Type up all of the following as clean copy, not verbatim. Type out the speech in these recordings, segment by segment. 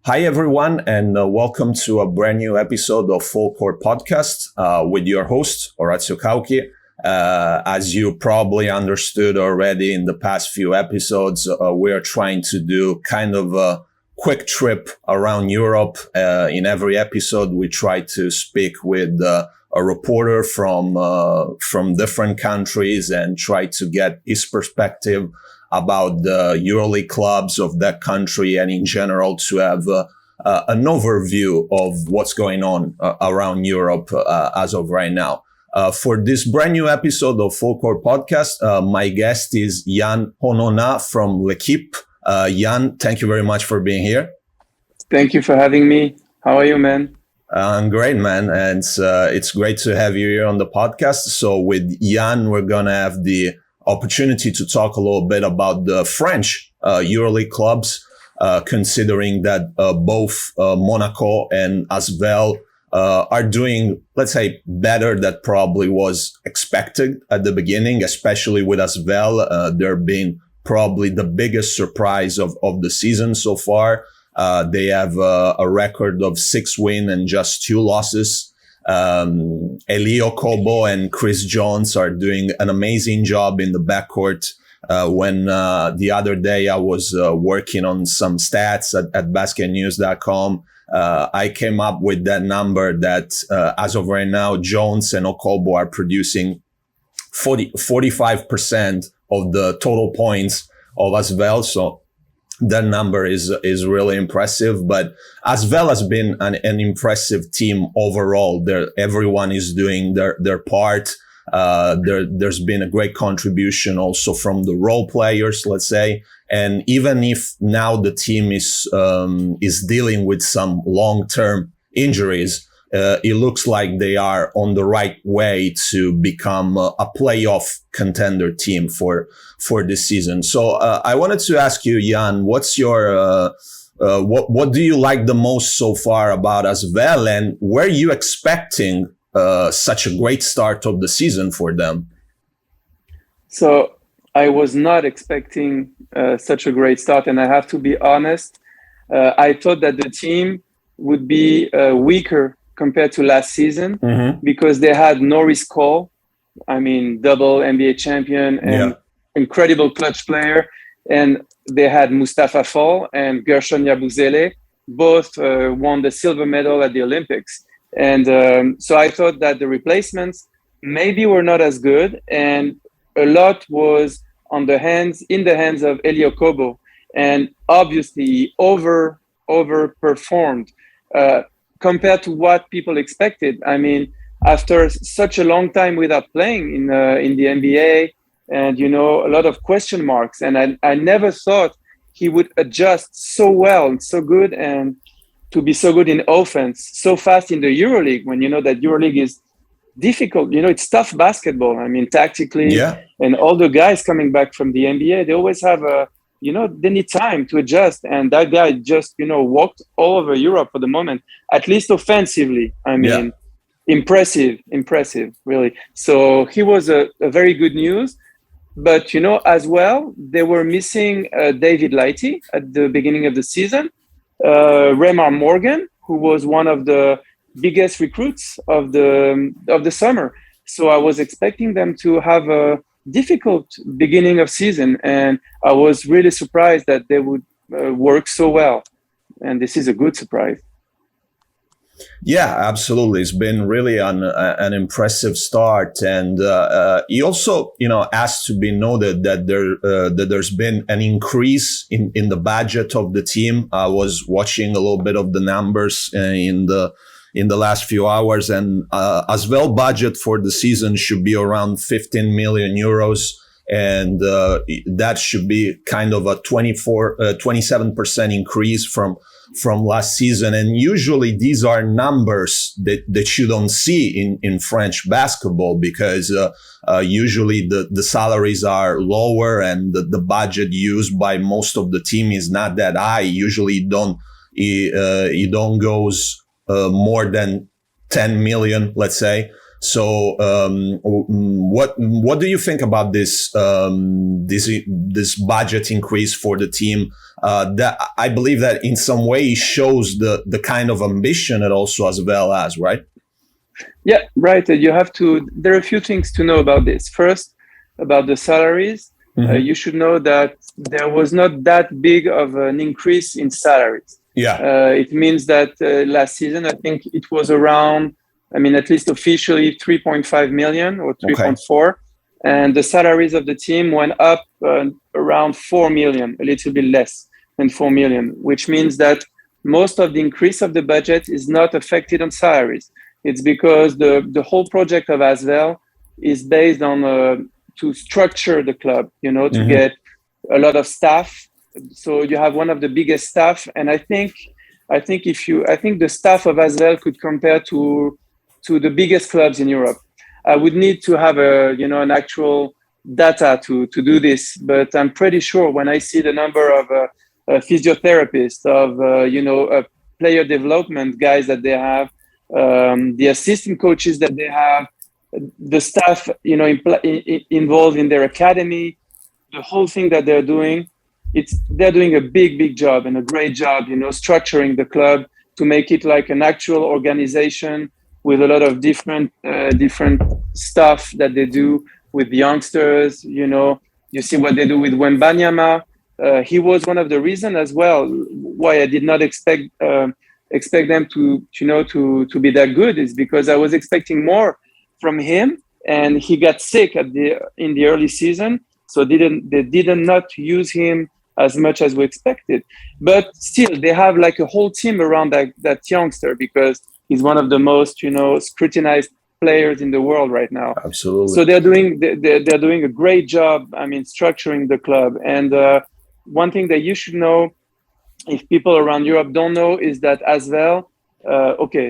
Hi, everyone, and welcome to a brand new episode of Full Court Podcast with your host, Orazio and as you probably understood already in the past few episodes, we're trying to do kind of a quick trip around Europe. In every episode, we try to speak with a reporter from different countries and try to get his perspective about the Euroleague clubs of that country and in general to have an overview of what's going on around Europe as of right now. For this brand new episode of Full Court Podcast, my guest is Yann Ohnona from L'Équipe. Yann, thank you very much for being here. Thank you for having me. How are you, man? I'm great, man. And it's great to have you here on the podcast. So with Yann, we're going to have the opportunity to talk a little bit about the French EuroLeague clubs, considering that both Monaco and ASVEL are doing, let's say, better than probably was expected at the beginning, especially with ASVEL. They're being probably the biggest surprise of the season so far. They have a record of 6 wins and just 2 losses. Elio Kobo and Chris Jones are doing an amazing job in the backcourt. When the other day I was working on some stats at basketnews.com, I came up with that number that as of right now, Jones and Okobo are producing 45% of the total points of ASVEL. So that number is really impressive, but ASVEL has been an impressive team overall. Everyone is doing their part. There's been a great contribution also from the role players, let's say. And even if now the team is dealing with some long-term injuries, it looks like they are on the right way to become a playoff contender team for this season. So I wanted to ask you, Yann, what's your what do you like the most so far about ASVEL, and were you expecting such a great start of the season for them? So I was not expecting such a great start, and I have to be honest. I thought that the team would be weaker compared to last season because they had Norris Cole, double NBA champion and incredible clutch player. And they had Mustafa Fall and Gershon Yabusele, both won the silver medal at the Olympics. And so I thought that the replacements maybe were not as good. And a lot was in the hands of Elio Kobo. And obviously he overperformed compared to what people expected. After such a long time without playing in the NBA, and a lot of question marks, and I never thought he would adjust so well and so good, and to be so good in offense so fast in the EuroLeague, when you know that EuroLeague is difficult. It's tough basketball. Tactically, and all the guys coming back from the NBA, they always have they need time to adjust. And that guy just, walked all over Europe for the moment, at least offensively. Impressive, really. So he was a very good news. But, as well, they were missing David Lighty at the beginning of the season. Remar Morgan, who was one of the biggest recruits of the summer. So I was expecting them to have a difficult beginning of season, and I was really surprised that they would work so well. And this is a good surprise. Yeah, absolutely. It's been really an impressive start, and he also, has to be noted that there's been an increase in the budget of the team. I was watching a little bit of the numbers in the last few hours, and ASVEL budget for the season should be around 15 million euros. And that should be kind of a 27% increase from last season. And usually these are numbers that you don't see in French basketball, because usually the salaries are lower and the budget used by most of the team is not that high. Usually it don't goes more than 10 million, let's say. So, what do you think about this budget increase for the team? that I believe that in some way shows the kind of ambition it also ASVEL has, right? Yeah, right. You have to. There are a few things to know about this. First, about the salaries. You should know that there was not that big of an increase in salaries. Yeah. It means that last season, I think it was around, I mean, at least officially 3.5 million or 3.4. Okay. And the salaries of the team went up around 4 million, a little bit less than 4 million, which means that most of the increase of the budget is not affected on salaries. It's because the whole project of ASVEL is based on to structure the club, to get a lot of staff. So you have one of the biggest staff, and I think the staff of ASVEL could compare to the biggest clubs in Europe. I would need to have an actual data to do this, but I'm pretty sure when I see the number of physiotherapists, of player development guys that they have, the assistant coaches that they have, the staff involved in their academy, the whole thing that they're doing, they're doing a big job and a great job, structuring the club to make it like an actual organization with a lot of different stuff that they do with youngsters. You see what they do with Wembanyama. He was one of the reasons as well why I did not expect them to be that good, is because I was expecting more from him, and he got sick in the early season, so they did not use him as much as we expected. But still, they have like a whole team around that youngster, because he's one of the most scrutinized players in the world right now. Absolutely. So they're doing a great job. I mean, structuring the club. And one thing that you should know, if people around Europe don't know, is that ASVEL,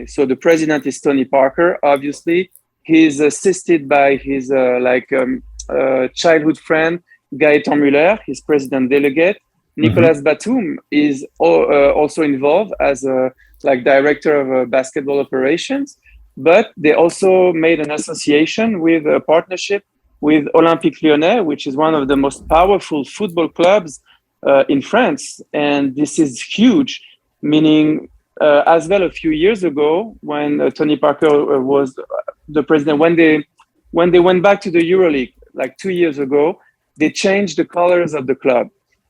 so the president is Tony Parker, obviously. He's assisted by his childhood friend, Gaëtan Muller, his president delegate. Nicolas Batum is also involved as director of basketball operations. But they also made an association with a partnership with Olympique Lyonnais, which is one of the most powerful football clubs in France. And this is huge, meaning ASVEL a few years ago, when Tony Parker was the president, when they went back to the Euroleague, like 2 years ago, they changed the colors of the club.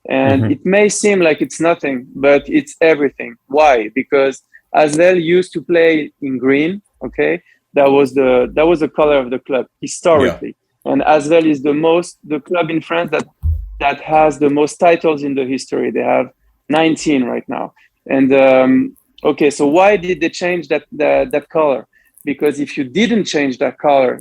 And it may seem like it's nothing, but it's everything. Why? Because ASVEL used to play in green. Okay, that was the color of the club historically. Yeah. And ASVEL is the club in France that has the most titles in the history. They have 19 right now. And so why did they change that color? Because if you didn't change that color,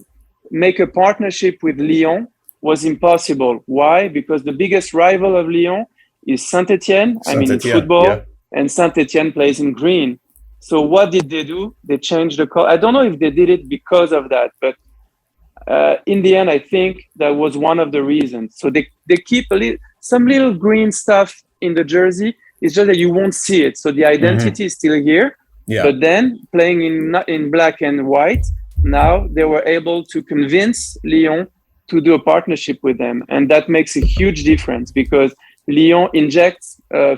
make a partnership with Lyon was impossible. Why? Because the biggest rival of Lyon is Saint-Etienne. In football, and Saint-Etienne plays in green. So what did they do? They changed the color. I don't know if they did it because of that, but in the end, I think that was one of the reasons. So they keep some little green stuff in the jersey. It's just that you won't see it. So the identity is still here. Yeah. But then playing in black and white, now they were able to convince Lyon to do a partnership with them. And that makes a huge difference, because Lyon injects a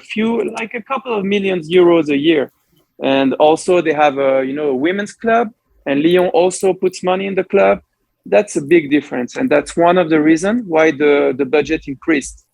couple of millions euros a year. And also they have a women's club, and Lyon also puts money in the club. That's a big difference. And that's one of the reasons why the budget increased.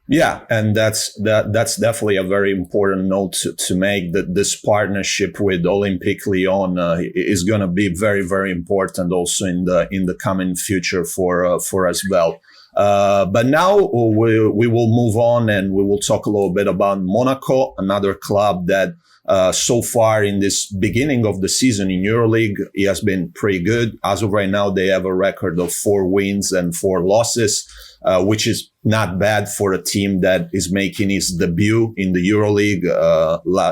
Yeah, and that's definitely a very important note to make, that this partnership with Olympique Lyon is going to be very, very important also in the coming future for ASVEL. But now we will move on, and we will talk a little bit about Monaco, another club that so far in this beginning of the season in Euroleague, it has been pretty good. As of right now, they have a record of 4 wins and 4 losses, which is not bad for a team that is making its debut in the Euroleague.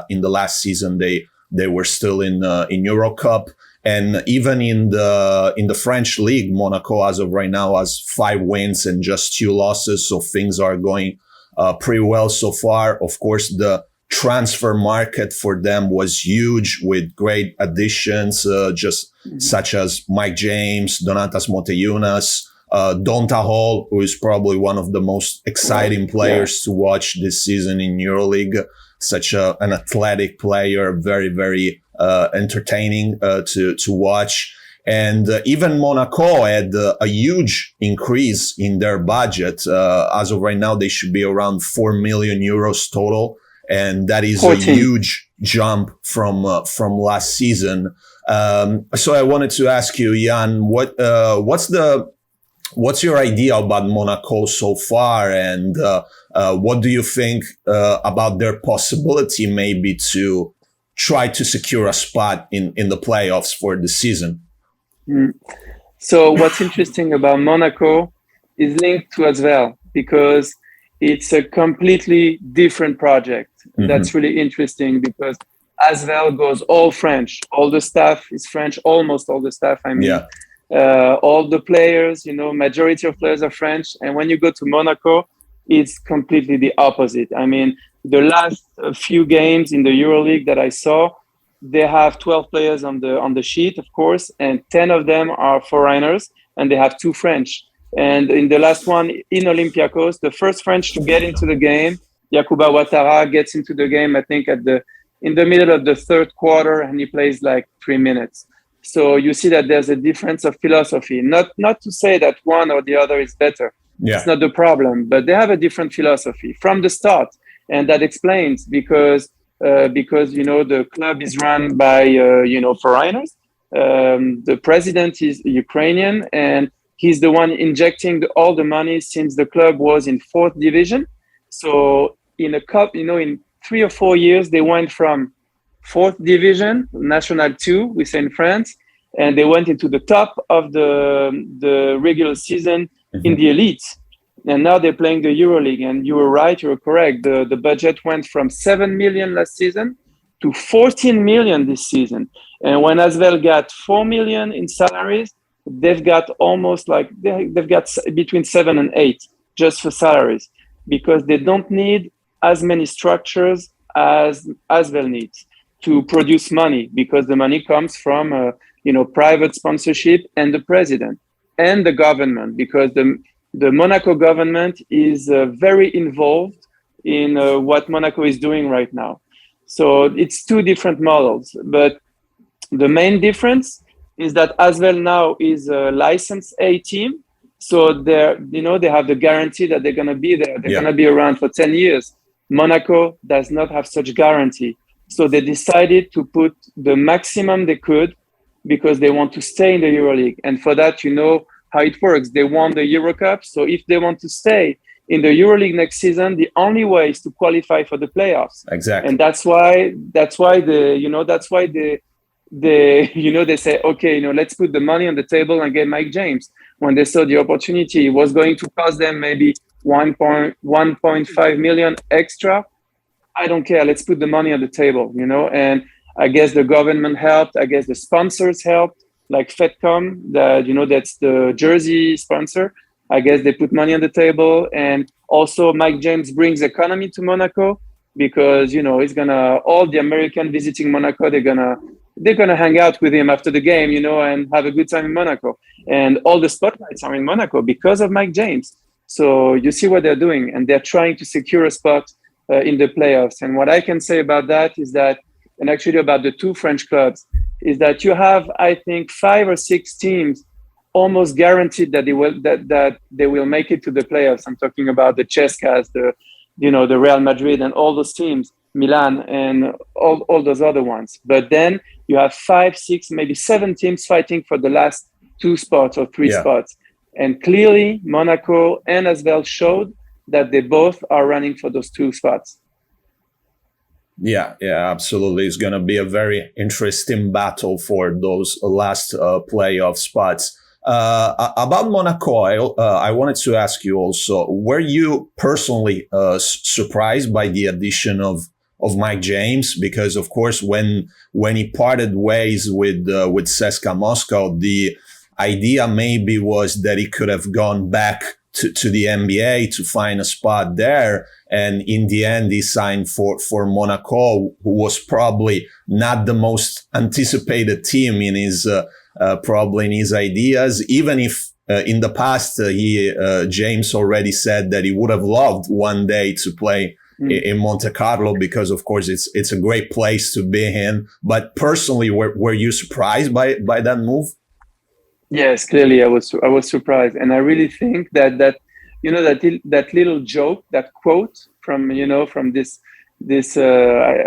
In the last season, they were still in Euro Cup. And even in the French league, Monaco, as of right now, has 5 wins and just 2 losses. So things are going pretty well so far. Of course, the transfer market for them was huge, with great additions, such as Mike James, Donatas Motiejunas, Donta Hall, who is probably one of the most exciting players to watch this season in EuroLeague. Such an athletic player, very, very entertaining to watch. And even Monaco had a huge increase in their budget. As of right now, they should be around 4 million euros total. And that is 14. a huge jump from last season. So I wanted to ask you, Yann, what's your idea about Monaco so far, and what do you think about their possibility maybe to try to secure a spot in the playoffs for the season? So what's interesting about Monaco is linked to ASVEL, because it's a completely different project. That's really interesting, because ASVEL goes all French. All the staff is French, almost all the staff, I mean. Yeah. All the players, majority of players are French. And when you go to Monaco, it's completely the opposite. I mean, the last few games in the EuroLeague that I saw, they have 12 players on the sheet, of course, and 10 of them are foreigners, and they have 2 French. And in the last one in Olympiacos, the first French to get into the game, Yacouba Ouattara, gets into the game, I think, in the middle of the third quarter, and he plays like 3 minutes. So you see that there's a difference of philosophy. Not to say that one or the other is better. Yeah. It's not the problem, but they have a different philosophy from the start, and that explains because the club is run by foreigners. The president is Ukrainian, and he's the one injecting all the money since the club was in 4th division. So in in 3 or 4 years, they went from 4th division, National 2, we say in France, and they went into the top of the regular season in the elite. And now they're playing the EuroLeague. And you were right, you were correct. The budget went from 7 million last season to 14 million this season. And when ASVEL got 4 million in salaries, they've got almost they've got between 7 and 8 just for salaries, because they don't need as many structures as ASVEL needs to produce money, because the money comes from private sponsorship and the president and the government, because the Monaco government is very involved in what Monaco is doing right now. So it's 2 different models, but the main difference is that ASVEL now is a licensed A team. So they have the guarantee that they're going to be there. They're going to be around for 10 years. Monaco does not have such guarantee. So they decided to put the maximum they could, because they want to stay in the EuroLeague. And for that, you know how it works. They won the Euro Cup. So if they want to stay in the EuroLeague next season, the only way is to qualify for the playoffs. Exactly. And that's why they say, okay, let's put the money on the table and get Mike James. When they saw the opportunity, it was going to cost them maybe 1.5 million extra. I don't care. Let's put the money on the table, and I guess the government helped. I guess the sponsors helped, like Fedcom, that's the jersey sponsor. I guess they put money on the table. And also Mike James brings economy to Monaco, because, he's all the American visiting Monaco, they're gonna hang out with him after the game, and have a good time in Monaco. And all the spotlights are in Monaco because of Mike James. So you see what they're doing, and they're trying to secure a spot in the playoffs. And what I can say about that is that, and actually about the 2 French clubs, is that you have, I think, 5 or 6 teams almost guaranteed that they will make it to the playoffs. I'm talking about the Chescas, the Real Madrid, and all those teams, Milan, and all those other ones. But then you have 5, 6, maybe 7 teams fighting for the last 2 spots or 3 spots. And clearly, Monaco and ASVEL showed that they both are running for those 2 spots. Yeah, absolutely. It's going to be a very interesting battle for those last playoff spots. About Monaco, I wanted to ask you also, were you personally surprised by the addition of Mike James? Because, of course, when he parted ways with CSKA Moscow, the idea maybe was that he could have gone back to the NBA to find a spot there. And in the end, he signed for Monaco, who was probably not the most anticipated team in his probably in his ideas, even if in the past, James already said that he would have loved one day to play in Monte Carlo because, of course, it's a great place to be in. But personally, were you surprised by that move? Yes, clearly I was surprised, and I really think that that little joke, that quote from I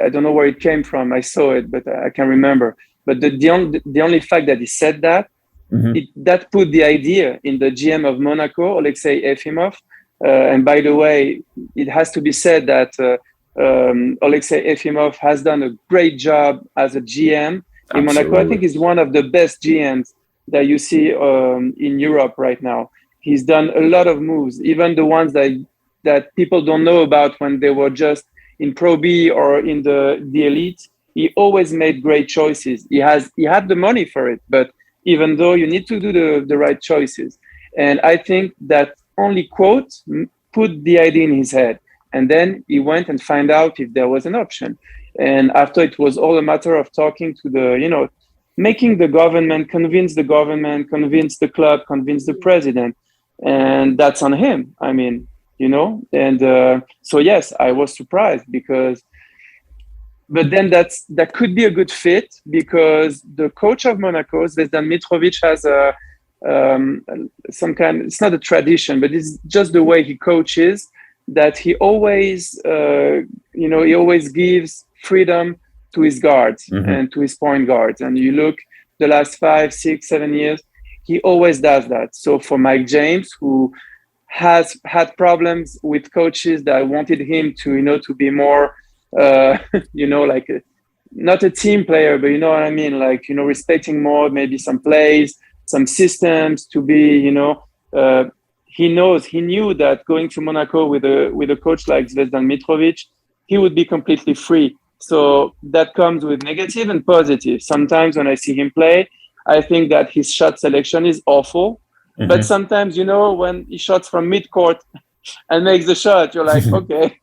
don't know where it came from. I saw it, but I can't remember. But the only fact that he said that, that put the idea in the GM of Monaco, Alexei Efimov. And by the way, it has to be said that Alexei Efimov has done a great job as a GM in Monaco. I think he's one of the best GMs that you see in Europe right now. He's done a lot of moves, even the ones that people don't know about when they were just in Pro B or in the elite. He always made great choices. He had the money for it, but even though you need to do the right choices. And I think that only quote put the idea in his head. And then he went and find out if there was an option. And after, it was all a matter of talking to making the government, convince the club, convince the president. And that's on him. I mean, and so yes, I was surprised but then that could be a good fit because the coach of Monaco, Zvezdan Mitrovic, has some kind, it's not a tradition, but it's just the way he coaches, that he always, he always gives freedom to his guards and to his point guards. And you look the last 5, 6, 7 years, he always does that. So for Mike James, who has had problems with coaches that wanted him to, to be more, like not a team player, but you know what I mean? Like, respecting more, maybe some plays, some systems to be, he knew that going to Monaco with a coach like Zvezdan Mitrovic, he would be completely free. So that comes with negative and positive. Sometimes when I see him play, I think that his shot selection is awful. But sometimes, when he shots from midcourt and makes the shot, you're like, okay.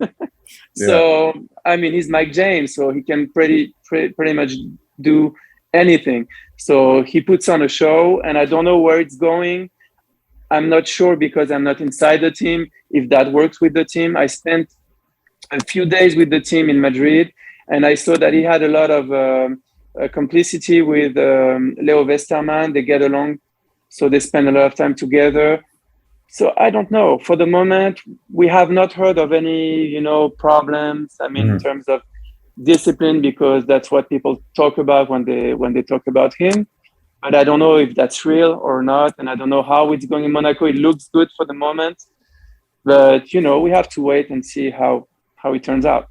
So, I mean, he's Mike James, so he can pretty much do anything. So he puts on a show, and I don't know where it's going. I'm not sure because I'm not inside the team, if that works with the team. I spent a few days with the team in Madrid, and I saw that he had a lot of complicity with Leo Westermann. They get along, so they spend a lot of time together. So I don't know. For the moment, we have not heard of any, problems. I mean, in terms of discipline, because that's what people talk about when they talk about him. But I don't know if that's real or not, and I don't know how it's going in Monaco. It looks good for the moment, but we have to wait and see how it turns out.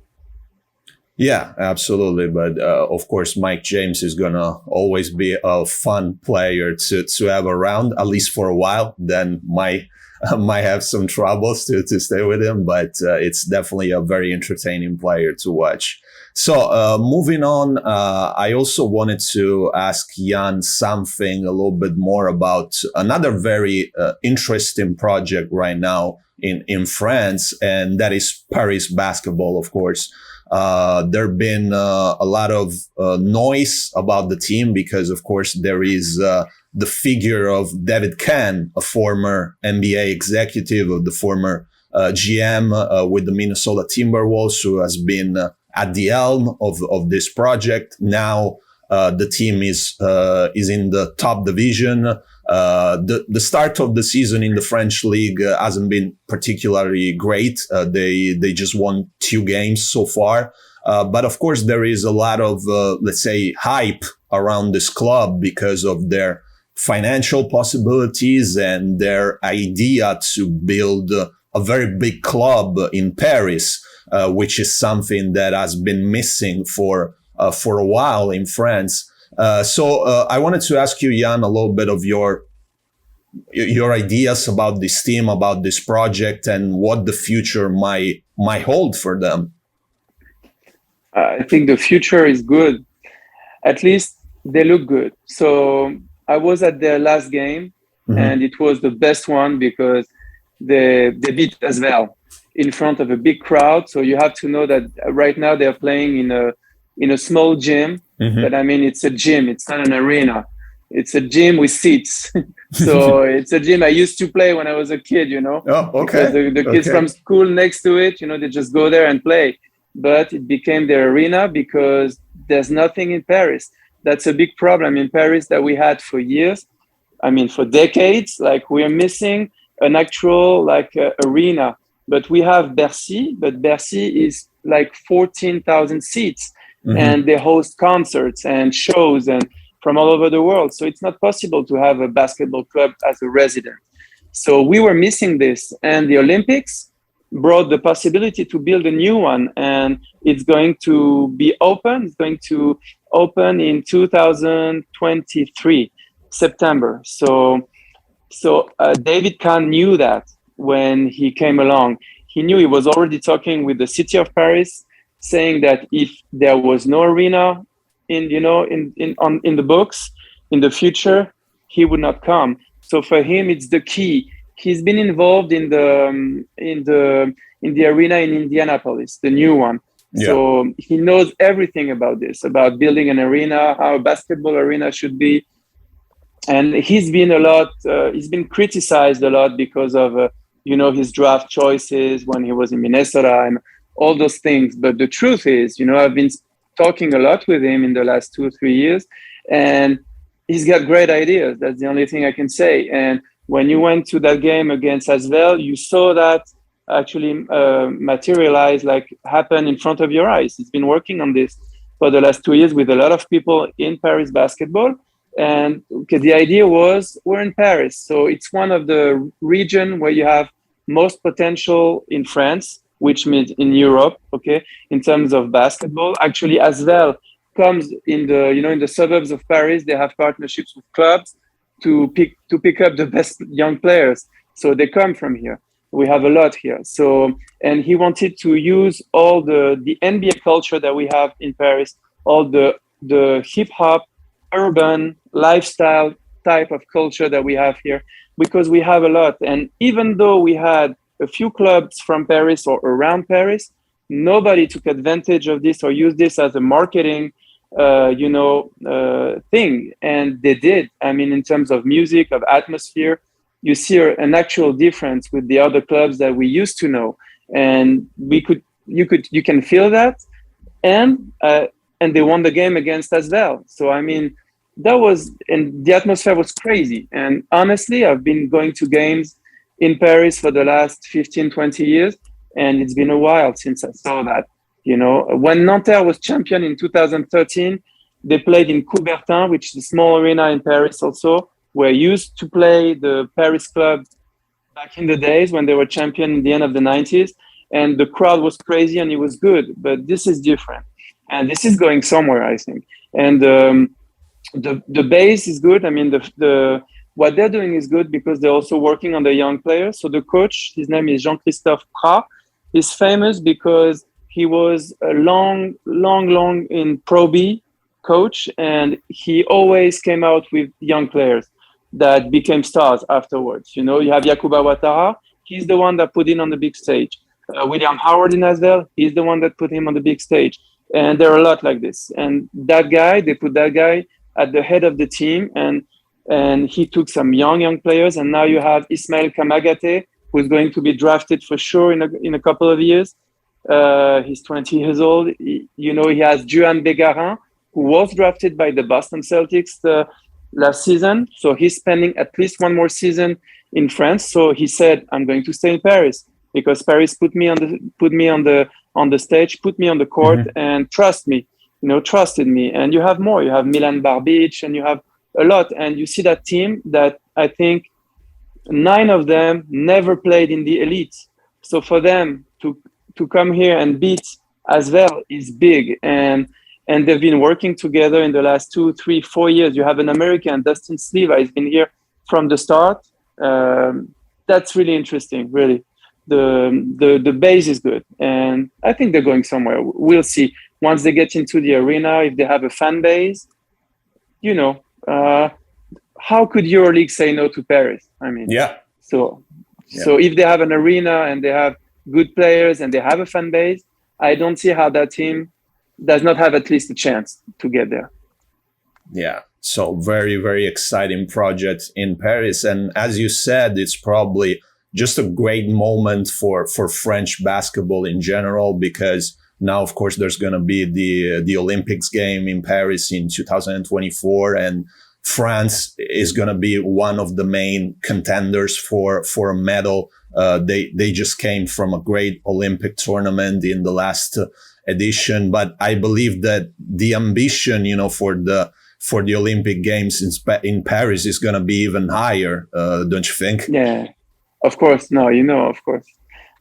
Yeah, absolutely. But of course, Mike James is gonna always be a fun player to have around, at least for a while. Then might have some troubles to stay with him, but it's definitely a very entertaining player to watch. So moving on, I also wanted to ask Yann something a little bit more about another very interesting project right now in France, and that is Paris basketball, of course. There have been a lot of noise about the team because, of course, there is the figure of David Kahn, a former NBA executive, of the former GM with the Minnesota Timberwolves, who has been at the helm of this project. Now the team is in the top division. The start of the season in the French league hasn't been particularly great. They just won 2 games so far. But of course, there is a lot of, let's say, hype around this club because of their financial possibilities and their idea to build a very big club in Paris, which is something that has been missing for a while in France. So I wanted to ask you, Yann, a little bit of your ideas about this team, about this project, and what the future might hold for them. I think the future is good. At least they look good. So I was at their last game, and it was the best one because they beat ASVEL in front of a big crowd. So you have to know that right now they're playing in a small gym, but I mean, it's a gym. It's not an arena. It's a gym with seats. So it's a gym I used to play when I was a kid, you know. Oh, okay. Because the kids from school next to it, you know, they just go there and play. But it became their arena because there's nothing in Paris. That's a big problem in Paris that we had for years. I mean, for decades. Like, we're missing an actual arena. But we have Bercy, but Bercy is like 14,000 seats, and they host concerts and shows and from all over the world. So it's not possible to have a basketball club as a resident. So we were missing this, and the Olympics brought the possibility to build a new one, and it's going to be open. It's going to open in 2023, September. So David Kahn knew that when he came along. He knew he was already talking with the city of Paris, saying that if there was no arena in the books in the future, he would not come. So for him, it's the key. He's been involved in the arena in Indianapolis, the new one. Yeah. So he knows everything about this, about building an arena, how a basketball arena should be. And he's been criticized a lot because of his draft choices when he was in Minnesota and all those things. But the truth is, I've been talking a lot with him in the last 2 or 3 years, and he's got great ideas. That's the only thing I can say. And when you went to that game against ASVEL, you saw that actually materialize, happen in front of your eyes. He's been working on this for the last 2 years with a lot of people in Paris basketball. And the idea was, we're in Paris, so it's one of the region where you have most potential in France, which means in Europe, okay, in terms of basketball. Actually, ASVEL comes in the suburbs of Paris. They have partnerships with clubs to pick up the best young players. So they come from here. We have a lot here. So, and he wanted to use all the NBA culture that we have in Paris, all the hip hop, urban lifestyle type of culture that we have here, because we have a lot. And even though we had a few clubs from Paris or around Paris, nobody took advantage of this or used this as a marketing thing. And they did. I mean, in terms of music, of atmosphere, you see an actual difference with the other clubs that we used to know. And you can feel that. And they won the game against ASVEL. So, I mean, and the atmosphere was crazy. And honestly, I've been going to games in Paris for the last 15, 20 years. And it's been a while since I saw that. When Nanterre was champion in 2013, they played in Coubertin, which is a small arena in Paris also, where I used to play the Paris club back in the days when they were champion in the end of the 90s. And the crowd was crazy and it was good. But this is different. And this is going somewhere, I think. And the base is good. I mean, what they're doing is good because they're also working on the young players. So the coach, his name is Jean-Christophe Prat, is famous because he was a long in Pro B coach, and he always came out with young players that became stars afterwards. You have Yakuba Ouattara. He's the one that put him on the big stage. William Howard in ASVEL, he's the one that put him on the big stage. And there are a lot like this. And they put that guy at the head of the team, and he took some young players. And now you have Ismaël Kamagaté, who's going to be drafted for sure in a couple of years. He's 20 years old. He has Juan Bégarin, who was drafted by the Boston Celtics last season. So he's spending at least one more season in France. So he said, I'm going to stay in Paris because Paris put me on the stage, put me on the court, and trusted me. And you have more. You have Milan Barbic, and you have a lot. And you see that team that I think 9 of them never played in the elite. So for them to come here and beat ASVEL is big. And they've been working together in the last 2, 3, 4 years. You have an American, Dustin Sleva, he's been here from the start. That's really interesting, really. The base is good, and I think they're going somewhere. We'll see. Once they get into the arena, if they have a fan base, how could EuroLeague say no to Paris? I mean, yeah. So if they have an arena and they have good players and they have a fan base, I don't see how that team does not have at least a chance to get there. Yeah. So very, very exciting project in Paris. And as you said, it's probably just a great moment for French basketball in general, because now, of course, there's going to be the Olympics game in Paris in 2024, and France is going to be one of the main contenders for a medal. They just came from a great Olympic tournament in the last edition, but I believe that the ambition, for the Olympic Games in Paris is going to be even higher, don't you think? Yeah, of course. No, of course.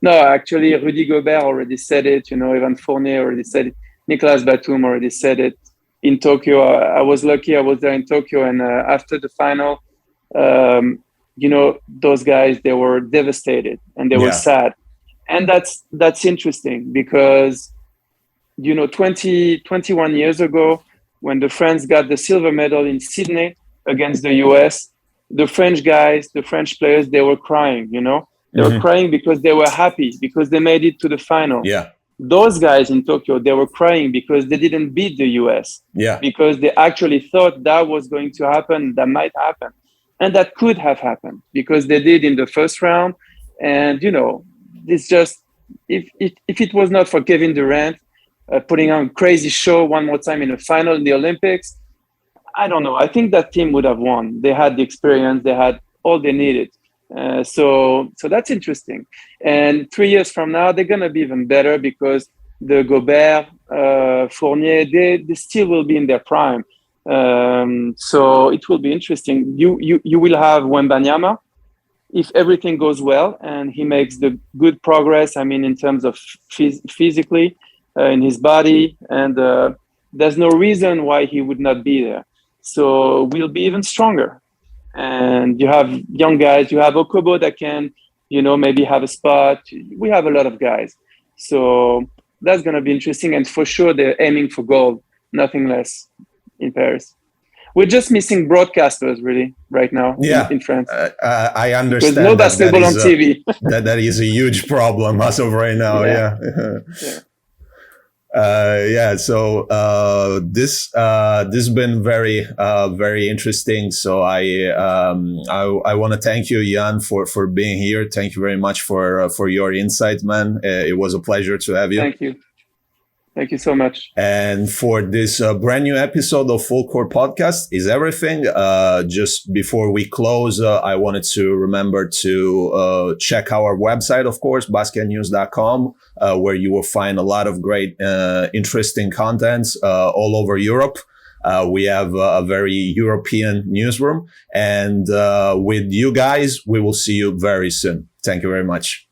No, actually, Rudy Gobert already said it. Evan Fournier already said it. Nicolas Batum already said it in Tokyo. I was lucky. I was there in Tokyo, and after the final, those guys, they were devastated and they were sad, and that's interesting because 21 years ago, when the France got the silver medal in Sydney against the US, the French guys, the French players, they were crying. They were crying because they were happy because they made it to the final. Yeah. Those guys in Tokyo, they were crying because they didn't beat the US. Yeah. Because they actually thought that was going to happen, that might happen. And that could have happened because they did in the first round. And, it's just, if it was not for Kevin Durant putting on a crazy show one more time in the final in the Olympics, I don't know. I think that team would have won. They had the experience. They had all they needed. So that's interesting. And 3 years from now, they're going to be even better because the Gobert, Fournier, they still will be in their prime. So it will be interesting. You will have Wembanyama if everything goes well and he makes the good progress. I mean, in terms of physically in his body, and there's no reason why he would not be there. So we'll be even stronger. And you have young guys. You have Okobo that can, maybe have a spot. We have a lot of guys. So that's going to be interesting. And for sure, they're aiming for gold, nothing less in Paris. We're just missing broadcasters, really, right now in France. I understand. There's no basketball on TV. that is a huge problem as of right now. Yeah. So this has been very very interesting. So I want to thank you, Yann, for being here. Thank you very much for your insight, man. It was a pleasure to have you. Thank you so much. And for this brand new episode of Full Court Podcast is everything. Just before we close, I wanted to remember to check our website, of course, basketnews.com, where you will find a lot of great, interesting contents all over Europe. We have a very European newsroom. And with you guys, we will see you very soon. Thank you very much.